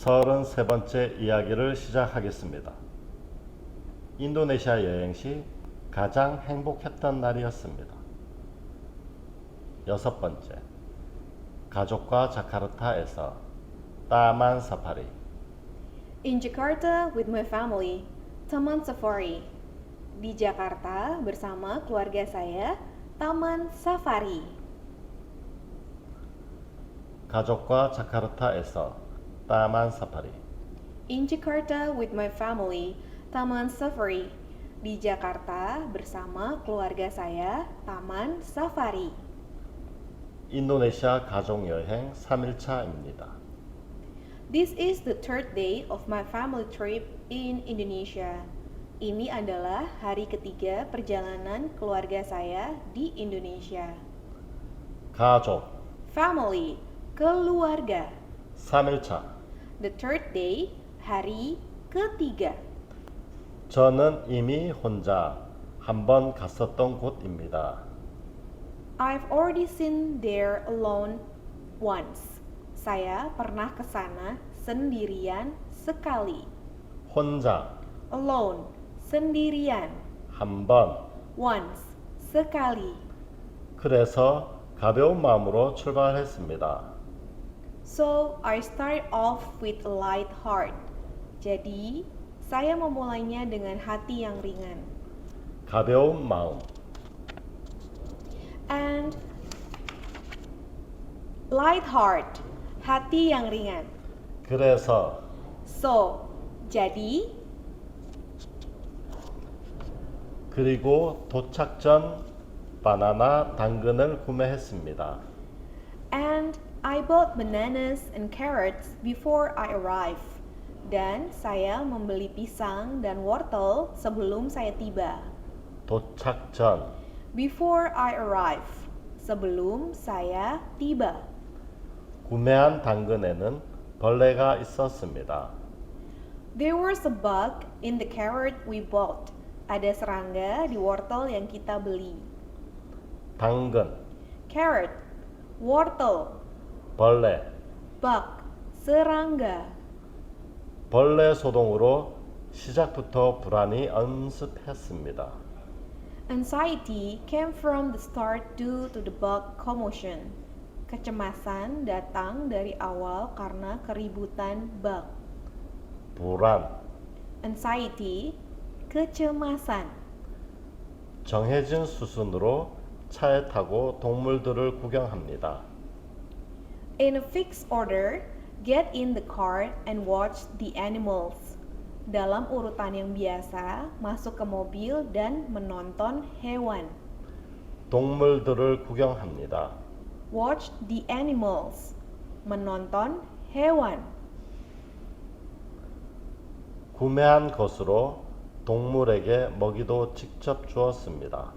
33번째 이야기를 시작하겠습니다. 인도네시아 여행 시 가장 행복했던 날이었습니다. 6번째, 가족과 자카르타에서 따만 사파리. In Jakarta with my family, Taman Safari. Di Jakarta bersama keluarga saya, Taman Safari. 가족과 자카르타에서 따만 사파리. In Jakarta with my family, Taman Safari. Di Jakarta bersama keluarga saya, Taman Safari. 인도네시아 가족여행 3일차입니다. This is the third day of my family trip in Indonesia. Ini adalah hari ketiga perjalanan keluarga saya di Indonesia. 가족 Family, keluarga. 3일차. The third day, hari ketiga. 저는 이미 혼자 한번 갔었던 곳입니다. I've already seen there alone once. Saya pernah ke sana sendirian sekali. 혼자 Alone, sendirian. 한번. Once, sekali. 그래서 가벼운 마음으로 출발했습니다. So, I start off with a light heart. Jadi, saya memulainya dengan hati yang ringan. 가벼운 마음. And light heart, hati yang ringan. 그래서 So, jadi, 그리고 도착 전 바나나 당근을 구매했습니다. and I bought bananas and carrots before I arrive. Dan saya membeli pisang dan wortel sebelum saya tiba. 도착 전 Before I arrive, sebelum saya tiba. 구매한 당근에는 벌레가 있었습니다. There was a bug in the carrot we bought. Ada serangga di wortel yang kita beli. 당근, Carrot, wortel, 벌레. bug, serangga. 벌레 소동으로 시작부터 불안이 엄습했습니다. Anxiety came from the start due to the bug commotion. Kecemasan datang dari awal karena keributan bug. 불안, Anxiety, kecemasan. 정해진 수순으로 차에 타고 동물들을 구경합니다. In a fixed order, get in the car and watch the animals. Dalam urutan yang biasa, masuk ke mobil dan menonton hewan. 동물들을 구경합니다. Watch the animals. Menonton hewan. 구매한 것으로 동물에게 먹이도 직접 주었습니다.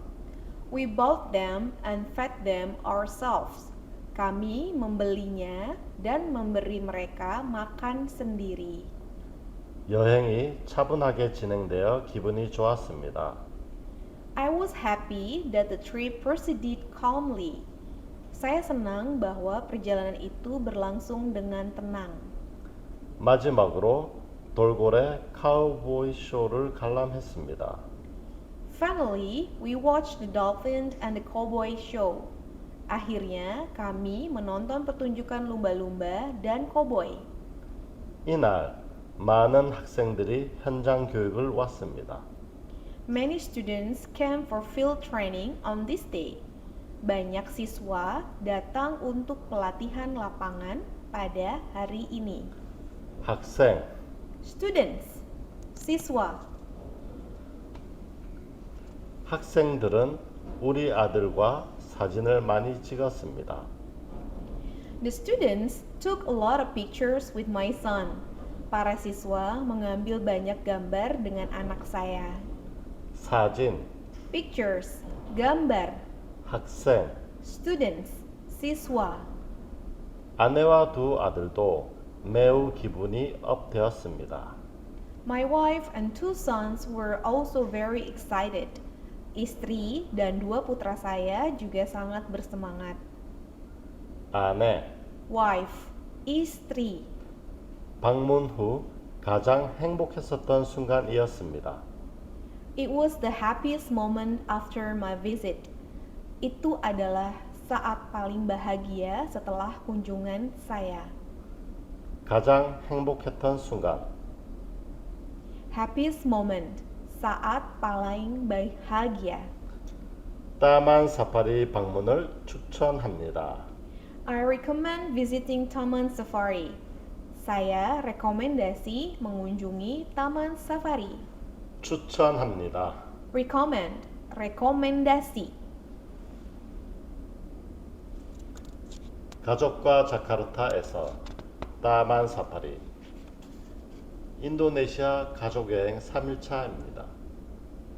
We bought them and fed them ourselves. Kami membelinya dan memberi mereka makan sendiri. 여행이 차분하게 진행되어 기분이 좋았습니다. I was happy that the trip proceeded calmly. Saya senang bahwa perjalanan itu berlangsung dengan tenang. 마지막으로 돌고래 카우보이 쇼를 관람했습니다. Finally, we watched the dolphin and the cowboy show. Akhirnya, kami menonton pertunjukan lumba-lumba dan koboi. 이날 많은 학생들이 현장 교육을 왔습니다. Many students came for field training on this day. Banyak siswa datang untuk pelatihan lapangan pada hari ini. 학생, Students, siswa. 학생들은 우리 아들과 사진을 많이 찍었습니다. The students took a lot of pictures with my son. Para siswa mengambil banyak gambar dengan anak saya. 사진, Pictures, gambar. 학생, Students, siswa. 아내와 두 아들도 매우 기분이 업되었습니다. My wife and two sons were also very excited. Istri dan dua putra saya juga sangat bersemangat. 아내, Wife, istri. 방문 후 가장 행복했었던 순간이었습니다. It was the happiest moment after my visit. Itu adalah saat paling bahagia setelah kunjungan saya. 가장 행복했던 순간. Happiest moment, saat paling bahagia. 따만 사파리 방문을 추천합니다. I recommend visiting Taman Safari. Saya rekomendasi mengunjungi Taman Safari. 추천합니다. Recommend, rekomendasi. 가족과 자카르타에서 따만 사파리. 인도네시아 가족여행 3일차입니다.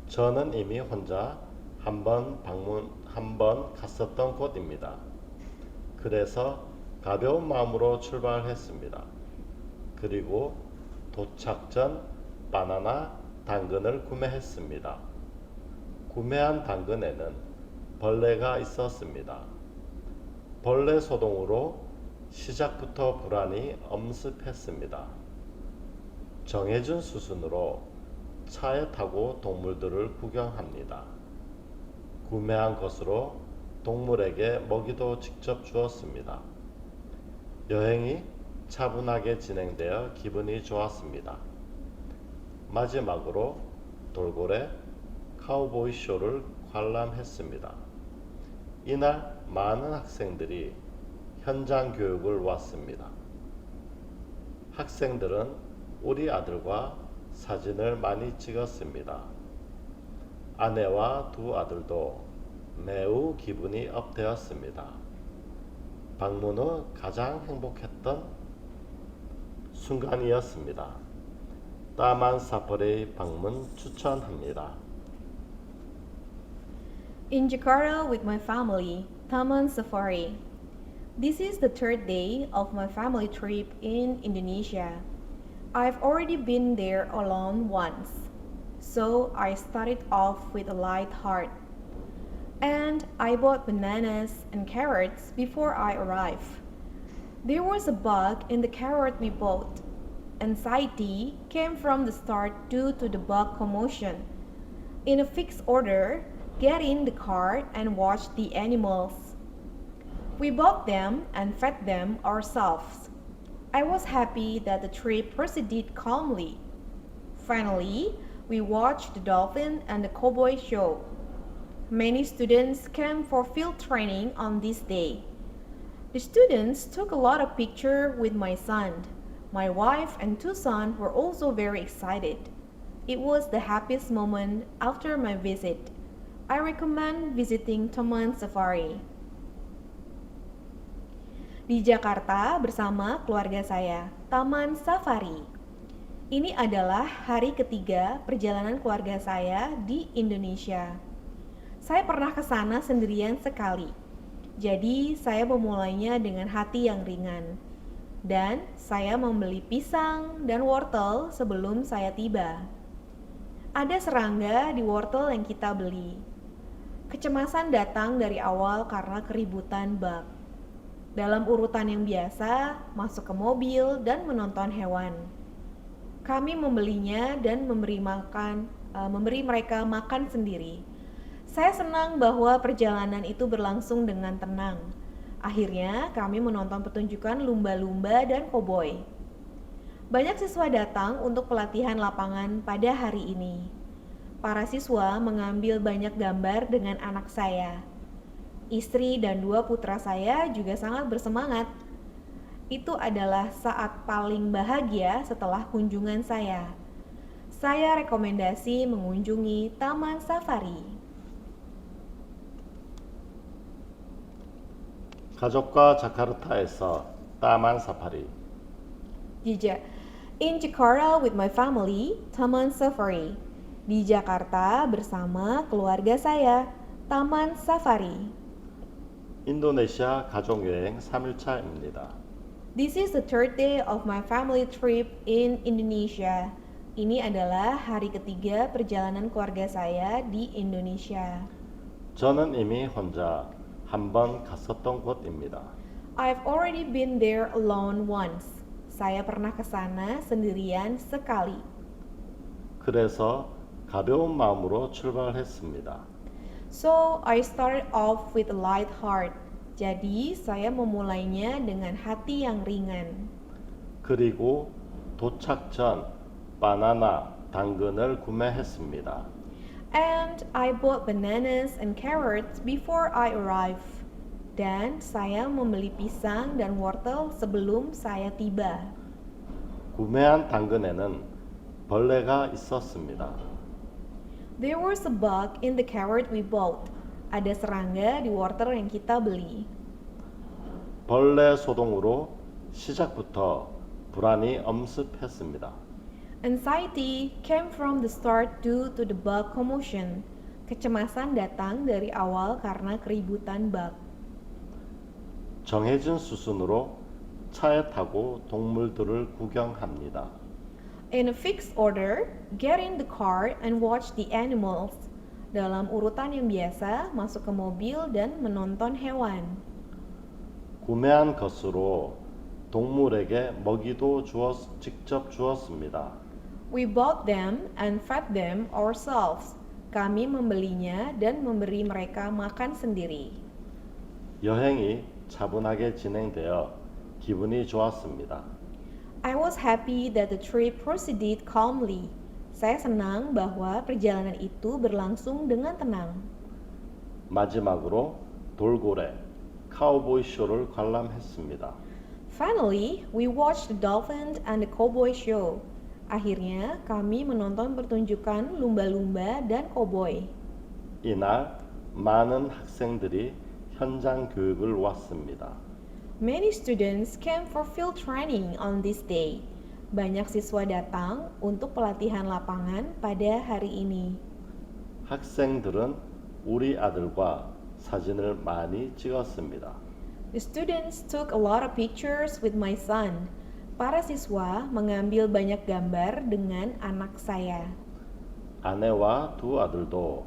저는 이미 혼자 한 번 갔었던 곳입니다. 그래서 가벼운 마음으로 출발했습니다. 그리고 도착 전 바나나 당근을 구매했습니다. 구매한 당근에는 벌레가 있었습니다. 벌레 소동으로 시작부터 불안이 엄습했습니다. 정해진 수순으로 차에 타고 동물들을 구경합니다. 구매한 것으로 동물에게 먹이도 직접 주었습니다. 여행이 차분하게 진행되어 기분이 좋았습니다. 마지막으로 돌고래 카우보이 쇼를 관람했습니다. 이날 많은 학생들이 현장 교육을 왔습니다. 학생들은 우리 아들과 사진을 많이 찍었습니다. 아내와 두 아들도 매우 기분이 업되었습니다. 방문 후 가장 행복했던 순간이었습니다. 따만 사파리 방문 추천합니다. In Jakarta with my family, Taman Safari. This is the third day of my family trip in Indonesia. I've already been there alone once, so I started off with a light heart. And I bought bananas and carrots before I arrived. There was a bug in the carrot we bought. Anxiety came from the start due to the bug commotion. In a fixed order, get in the car and watch the animals. We bought them and fed them ourselves. I was happy that the trip proceeded calmly. Finally, we watched the dolphin and the cowboy show. Many students came for field training on this day. The students took a lot of pictures with my son. My wife and two sons were also very excited. It was the happiest moment after my visit. I recommend visiting Taman Safari. Di Jakarta bersama keluarga saya, Taman Safari. Ini adalah hari ketiga perjalanan keluarga saya di Indonesia. Saya pernah ke sana sendirian sekali. Jadi, saya memulainya dengan hati yang ringan. Dan saya membeli pisang dan wortel sebelum saya tiba. Ada serangga di wortel yang kita beli. Kecemasan datang dari awal karena keributan bak. Dalam urutan yang biasa, masuk ke mobil dan menonton hewan. Kami membelinya dan memberi mereka makan sendiri. Saya senang bahwa perjalanan itu berlangsung dengan tenang. Akhirnya, kami menonton pertunjukan lumba-lumba dan koboi. Banyak siswa datang untuk pelatihan lapangan pada hari ini. Para siswa mengambil banyak gambar dengan anak saya. Istri dan dua putra saya juga sangat bersemangat. Itu adalah saat paling bahagia setelah kunjungan saya. Saya rekomendasi mengunjungi Taman Safari. 가족과 자카르타에서 따만 사파리. In Jakarta with my family, Taman Safari. Di Jakarta bersama keluarga saya, Taman Safari. 인도네시아 가족여행 3일차입니다. This is the third day of my family trip in Indonesia. Ini adalah hari ketiga perjalanan keluarga saya di Indonesia. 저는 이미 혼자 한 번 갔었던 곳입니다. I've already been there alone once, Saya pernah ke sana sendirian sekali. 그래서 가벼운 마음으로 출발했습니다. So, I started off with a light heart. Jadi, saya memulainya dengan hati yang ringan. 그리고 도착 전 바나나, 당근을 구매했습니다. And I bought bananas and carrots before I arrived. Dan saya membeli pisang dan wortel sebelum saya tiba. 구매한 당근에는 벌레가 있었습니다. There was a bug in the carrot we bought. Ada serangga di wortel yang kita beli. 벌레 소동으로 시작부터 불안이 엄습했습니다. Anxiety came from the start due to the bug commotion. Kecemasan datang dari awal karena keributan bug. 정해진 수순으로 차에 타고 동물들을 구경합니다. In a fixed order, get in the car and watch the animals. Dalam urutan yang biasa, masuk ke mobil dan menonton hewan. 구매한 것으로 동물에게 먹이도 직접 주었습니다. We bought them and fed them ourselves. Kami membelinya dan memberi mereka makan sendiri. 여행이 차분하게 진행되어 기분이 좋았습니다. I was happy that the trip proceeded calmly. Saya senang bahwa perjalanan itu berlangsung dengan tenang. 마지막으로 돌고래, 카우보이 쇼를 관람했습니다. Finally, we watched the dolphins and the cowboy show. Akhirnya, kami menonton pertunjukan lumba-lumba dan koboi. 이날 많은 학생들이 현장 교육을 왔습니다. Many students came for field training on this day. Banyak siswa datang untuk pelatihan lapangan pada hari ini. 학생들은 우리 아들과 사진을 많이 찍었습니다. The students took a lot of pictures with my son. Para siswa mengambil banyak gambar dengan anak saya. 아내와 두 아들도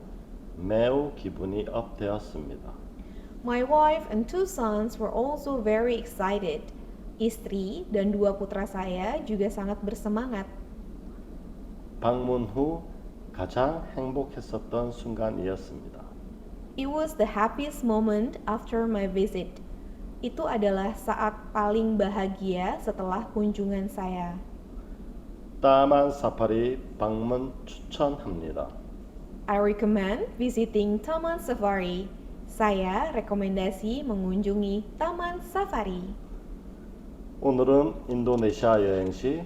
매우 기분이 업되었습니다. My wife and two sons were also very excited. Istri dan dua putra saya juga sangat bersemangat. 방문 후 가장 행복했었던 순간이었습니다. It was the happiest moment after my visit. Itu adalah saat paling bahagia setelah kunjungan saya. 따만 사파리 방문 추천합니다. I recommend visiting Taman Safari. Saya rekomendasi mengunjungi Taman Safari. 오늘은 인도네시아 여행 시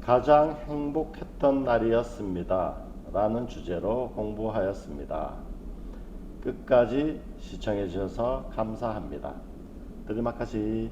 가장 행복했던 날이었습니다. 라는 주제로 공부하였습니다. 끝까지 시청해 주셔서 감사합니다. Terima kasih.